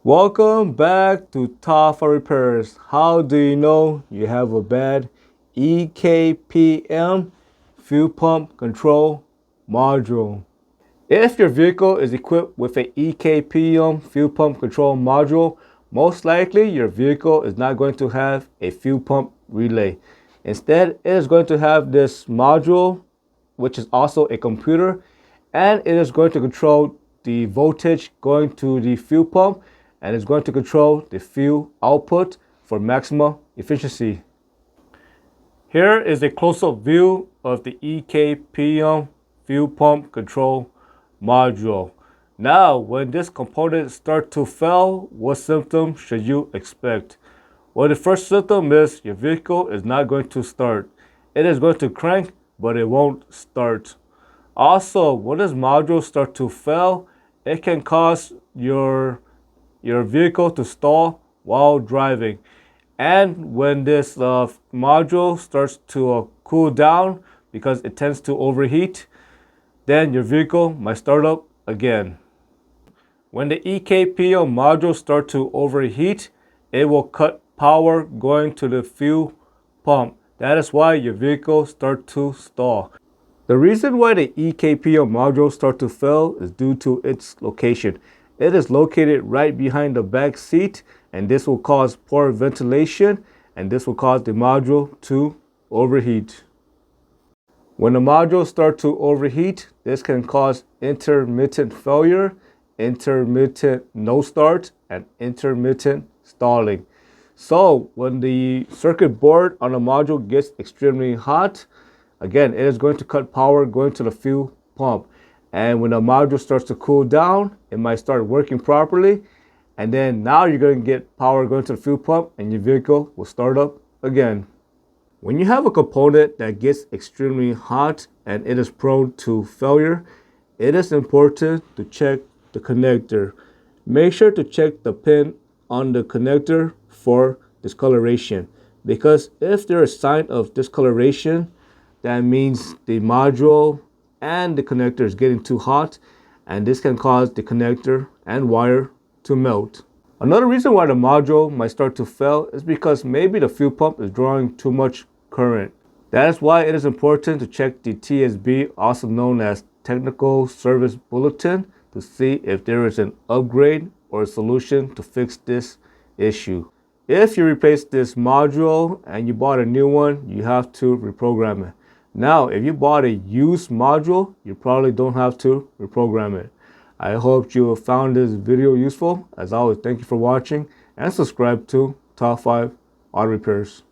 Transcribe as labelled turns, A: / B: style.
A: Welcome back to Top 5 Repairs. How do you know you have a bad Ekpm fuel pump control module? If your vehicle is equipped with a Ekpm fuel pump control module, most likely your vehicle is not going to have a fuel pump relay. Instead, it is going to have this module, which is also a computer, and it is going to control the voltage going to the fuel pump, and it's going to control the fuel output for maximum efficiency. Here is a close-up view of the Ekpm fuel pump control module. Now, when this component starts to fail, what symptoms should you expect? Well, the first symptom is your vehicle is not going to start. It is going to crank, but it won't start. Also, when this module starts to fail, it can cause your vehicle to stall while driving. And when this module starts to cool down because it tends to overheat, then your vehicle might start up again. When the Ekpm module starts to overheat, it will cut power going to the fuel pump. That is why your vehicle starts to stall. The reason why the Ekpm module starts to fail is due to its location. It is located right behind the back seat, and this will cause poor ventilation, and this will cause the module to overheat. When the module starts to overheat, this can cause intermittent failure, intermittent no start, and intermittent stalling. So when the circuit board on the module gets extremely hot, again, it is going to cut power going to the fuel pump. And when the module starts to cool down, it might start working properly. And then now you're going to get power going to the fuel pump, and your vehicle will start up again. When you have a component that gets extremely hot and it is prone to failure, it is important to check the connector. Make sure to check the pin on the connector for discoloration, because if there is sign of discoloration, that means the module and the connector is getting too hot, and this can cause the connector and wire to melt. Another reason why the module might start to fail is because maybe the fuel pump is drawing too much current. That is why it is important to check the TSB, also known as Technical Service Bulletin, to see if there is an upgrade or a solution to fix this issue. If you replace this module and you bought a new one, you have to reprogram it. Now, if you bought a used module, you probably don't have to reprogram it. I hope you found this video useful. As always, thank you for watching, and subscribe to Top 5 Auto Repairs.